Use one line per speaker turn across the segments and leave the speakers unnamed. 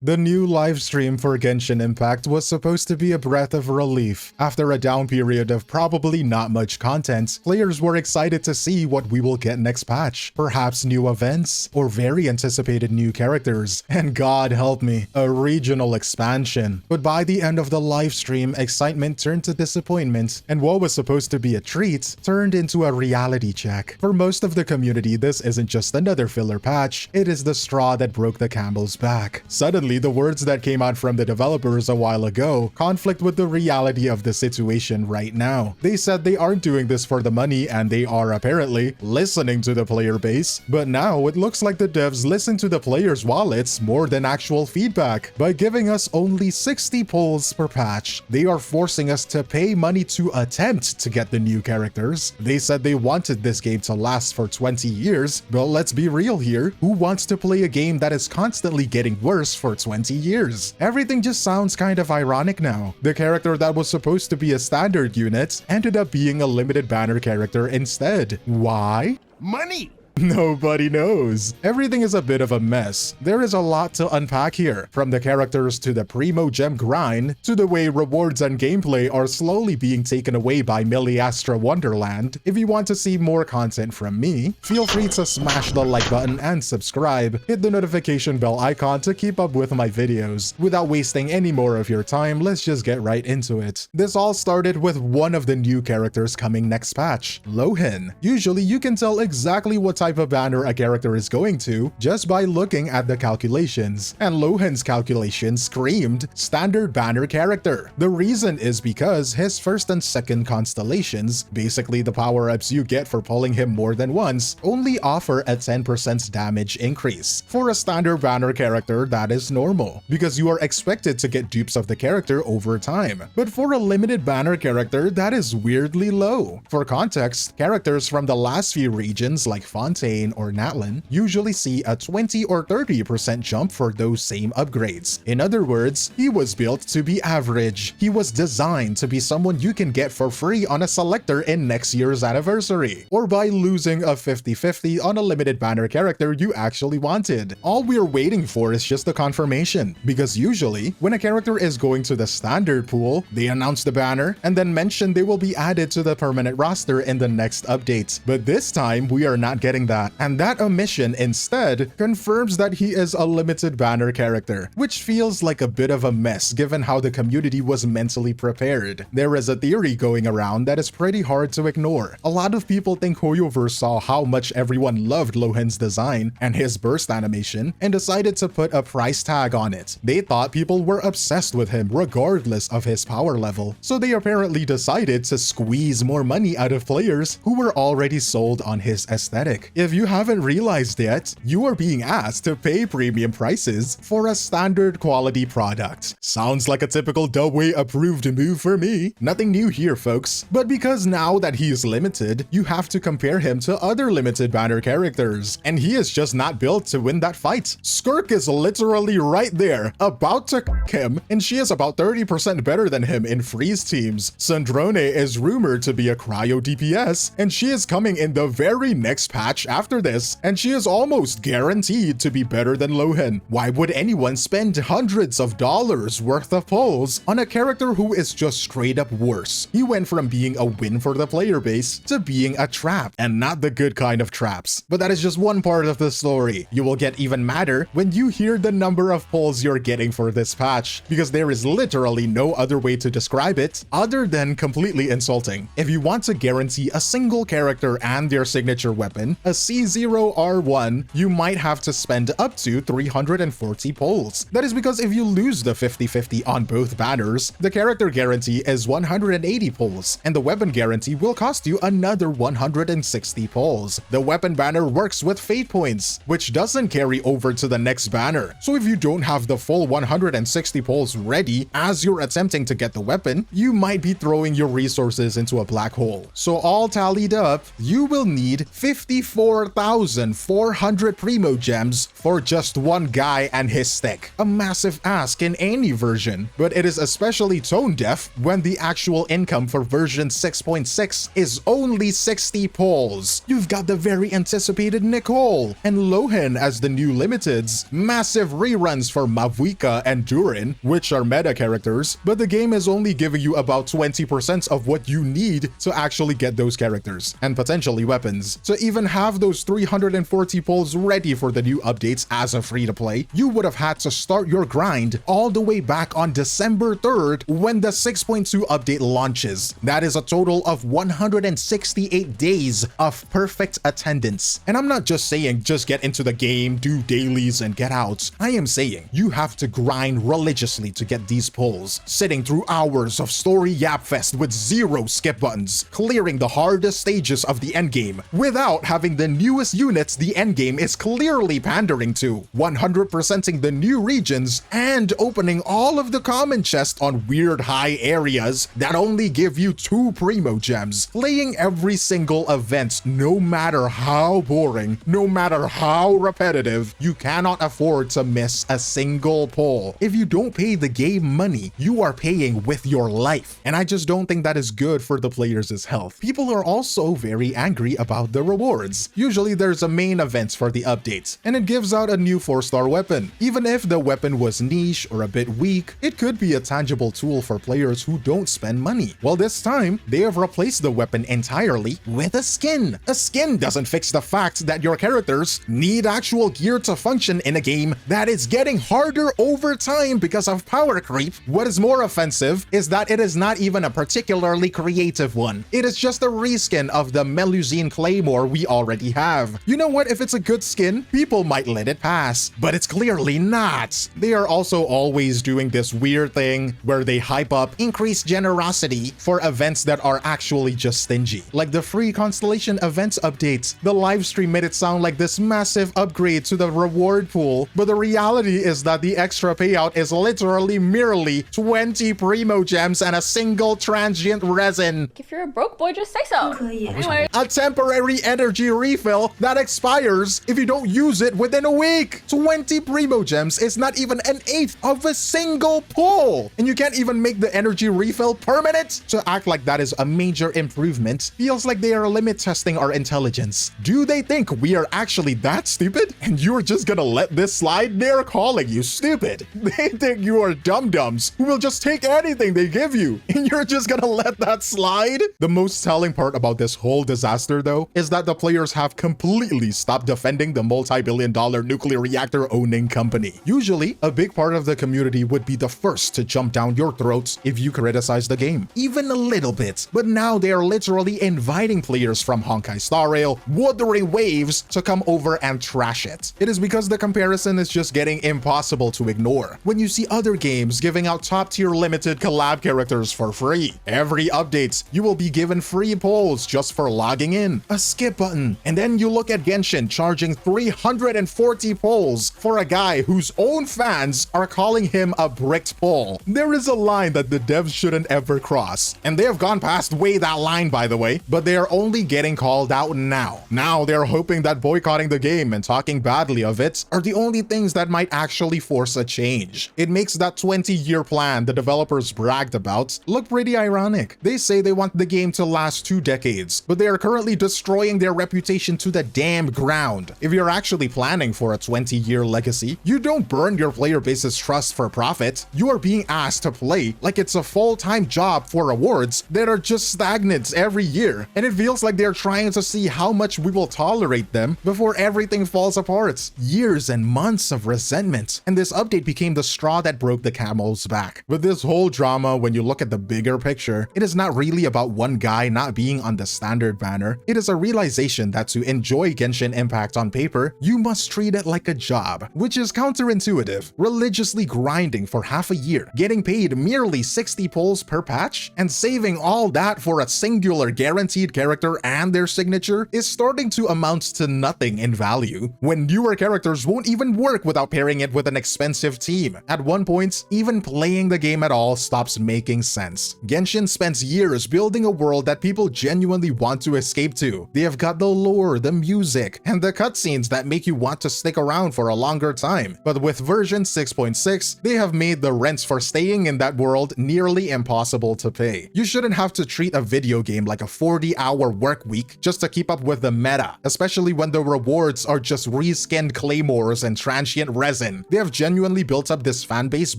The new livestream for Genshin Impact was supposed to be a breath of relief. After a down period of probably not much content, players were excited to see what we will get next patch. Perhaps new events, or very anticipated new characters, and God help me, a regional expansion. But by the end of the livestream, excitement turned to disappointment, and what was supposed to be a treat turned into a reality check. For most of the community, this isn't just another filler patch, it is the straw that broke the camel's back. Suddenly, the words that came out from the developers a while ago conflict with the reality of the situation right now. They said they aren't doing this for the money and they are apparently listening to the player base, but now it looks like the devs listen to the players' wallets more than actual feedback. By giving us only 60 pulls per patch, they are forcing us to pay money to attempt to get the new characters. They said they wanted this game to last for 20 years, but let's be real here, who wants to play a game that is constantly getting worse for 20 years? Everything just sounds kind of ironic now. The character that was supposed to be a standard unit ended up being a limited banner character instead. Why?
Money!
Nobody knows. Everything is a bit of a mess. There is a lot to unpack here, from the characters to the primo gem grind, to the way rewards and gameplay are slowly being taken away by 𝗖cie𝗽𝗆𝗆𝗵𝘁 Wonderland. If you want to see more content from me, feel free to smash the like button and subscribe. Hit the notification bell icon to keep up with my videos. Without wasting any more of your time, let's just get right into it. This all started with one of the new characters coming next patch, Lohan. Usually you can tell exactly what type of banner a character is going to just by looking at the calculations, and Lohan's calculation screamed standard banner character. The reason is because his first and second constellations, basically the power-ups you get for pulling him more than once, only offer a 10% damage increase. For a standard banner character, that is normal, because you are expected to get dupes of the character over time. But for a limited banner character, that is weirdly low. For context, characters from the last few regions like Fontaine or Natlan usually see a 20 or 30% jump for those same upgrades. In other words, he was built to be average. He was designed to be someone you can get for free on a selector in next year's anniversary, or by losing a 50-50 on a limited banner character you actually wanted. All we're waiting for is just the confirmation, because usually, when a character is going to the standard pool, they announce the banner and then mention they will be added to the permanent roster in the next update. But this time, we are not getting that, and that omission instead confirms that he is a limited banner character, which feels like a bit of a mess given how the community was mentally prepared. There is a theory going around that is pretty hard to ignore. A lot of people think Hoyoverse saw how much everyone loved Lohan's design and his burst animation and decided to put a price tag on it. They thought people were obsessed with him regardless of his power level, so they apparently decided to squeeze more money out of players who were already sold on his aesthetic. If you haven't realized yet, you are being asked to pay premium prices for a standard quality product. Sounds like a typical 𝗖cie𝗽𝗆𝗵𝘁 approved move for me. Nothing new here, folks. But because now that he is limited, you have to compare him to other limited banner characters, and he is just not built to win that fight. Skirk is literally right there, about to him, and she is about 30% better than him in freeze teams. Sandrone is rumored to be a cryo DPS, and she is coming in the very next patch after this, and she is almost guaranteed to be better than Lohan. Why would anyone spend hundreds of dollars worth of pulls on a character who is just straight up worse? He went from being a win for the player base to being a trap, and not the good kind of traps. But that is just one part of the story. You will get even madder when you hear the number of pulls you're getting for this patch, because there is literally no other way to describe it other than completely insulting. If you want to guarantee a single character and their signature weapon, a 𝗖𝗽𝗍𝗆𝗆𝗏, you might have to spend up to 340 pulls. That is because if you lose the 50-50 on both banners, the character guarantee is 180 pulls, and the weapon guarantee will cost you another 160 pulls. The weapon banner works with fate points, which doesn't carry over to the next banner. So if you don't have the full 160 pulls ready as you're attempting to get the weapon, you might be throwing your resources into a black hole. So all tallied up, you will need 55 4,400 Primogems for just one guy and his stick. A massive ask in any version, but it is especially tone deaf when the actual income for version 6.6 is only 60 pulls. You've got the very anticipated Nicole and Lohan as the new limiteds, massive reruns for 𝗵𝗁𝗏 and Durin, which are meta characters, but the game is only giving you about 20% of what you need to actually get those characters, and potentially weapons. To even have those 340 pulls ready for the new updates as a free-to-play, you would have had to start your grind all the way back on December 3rd when the 6.2 update launches. That is a total of 168 days of perfect attendance. And I'm not just saying just get into the game, do dailies, and get out. I am saying you have to grind religiously to get these pulls, sitting through hours of story yapfest with 0 skip buttons, clearing the hardest stages of the endgame without having the newest units the endgame is clearly pandering to, 100%ing the new regions, and opening all of the common chests on weird high areas that only give you 2 Primogems, playing every single event no matter how boring, no matter how repetitive. You cannot afford to miss a single pull. If you don't pay the game money, you are paying with your life, and I just don't think that is good for the players' health. People are also very angry about the rewards. Usually there's a main event for the updates, and it gives out a new 4-star weapon. Even if the weapon was niche or a bit weak, it could be a tangible tool for players who don't spend money. Well, this time, they have replaced the weapon entirely with a skin. A skin doesn't fix the fact that your characters need actual gear to function in a game that is getting harder over time because of power creep. What is more offensive is that it is not even a particularly creative one. It is just a reskin of the Melusine Claymore we already have. You know what? If it's a good skin, people might let it pass, but it's clearly not. They are also always doing this weird thing where they hype up increased generosity for events that are actually just stingy. Like the free Constellation events updates. The livestream made it sound like this massive upgrade to the reward pool, but the reality is that the extra payout is literally merely 20 Primogems and a single transient resin.
If you're a broke boy, just say so. Anyway.
A temporary energy refill that expires if you don't use it within a week. 20 Primogems is not even an eighth of a single pull, and you can't even make the energy refill permanent. To act like that is a major improvement feels like they are limit testing our intelligence. Do they think we are actually that stupid and you're just gonna let this slide? They're calling you stupid. They think you are dum-dums who will just take anything they give you, and you're just gonna let that slide? The most telling part about this whole disaster, though, is that the players have completely stopped defending the multi-billion-dollar nuclear reactor owning company. Usually, a big part of the community would be the first to jump down your throats if you criticize the game, even a little bit. But now they are literally inviting players from Honkai Star Rail, Wuthering Waves to come over and trash it. It is because the comparison is just getting impossible to ignore. When you see other games giving out top-tier limited collab characters for free, every update, you will be given free polls just for logging in, a skip button, and then you look at Genshin charging 340 polls for a guy whose own fans are calling him a bricked poll. There is a line that the devs shouldn't ever cross, and they have gone past way that line, by the way, but they are only getting called out now. Now they're hoping that boycotting the game and talking badly of it are the only things that might actually force a change. It makes that 20-year plan the developers bragged about look pretty ironic. They say they want the game to last 2 decades, but they are currently destroying their reputation to the damn ground. If you're actually planning for a 20-year legacy, you don't burn your player base's trust for profit. You are being asked to play like it's a full-time job for rewards that are just stagnant every year, and it feels like they're trying to see how much we will tolerate them before everything falls apart. Years and months of resentment, and this update became the straw that broke the camel's back. With this whole drama, when you look at the bigger picture, it is not really about one guy not being on the standard banner. It is a realization that to enjoy Genshin Impact on paper, you must treat it like a job, which is counterintuitive. Religiously grinding for half a year, getting paid merely 60 pulls per patch, and saving all that for a singular guaranteed character and their signature is starting to amount to nothing in value, when newer characters won't even work without pairing it with an expensive team. At one point, even playing the game at all stops making sense. Genshin spends years building a world that people genuinely want to escape to. They have got the lore, the music, and the cutscenes that make you want to stick around for a longer time. But with version 6.6, they have made the rents for staying in that world nearly impossible to pay. You shouldn't have to treat a video game like a 40-hour work week just to keep up with the meta, especially when the rewards are just reskinned claymores and transient resin. They have genuinely built up this fanbase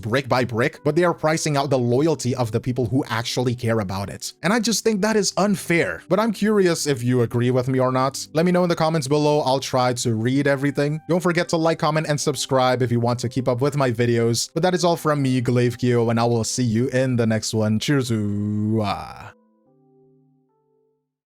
brick by brick, but they are pricing out the loyalty of the people who actually care about it. And I just think that is unfair. But I'm curious if you agree with me or not. Let me know in the comments below. I'll try to read everything. Don't forget to like, comment, and subscribe if you want to keep up with my videos. But that is all from me, 𝗖cie𝗽𝗆𝗆𝗵𝘁, and I will see you in the next one. Cheers.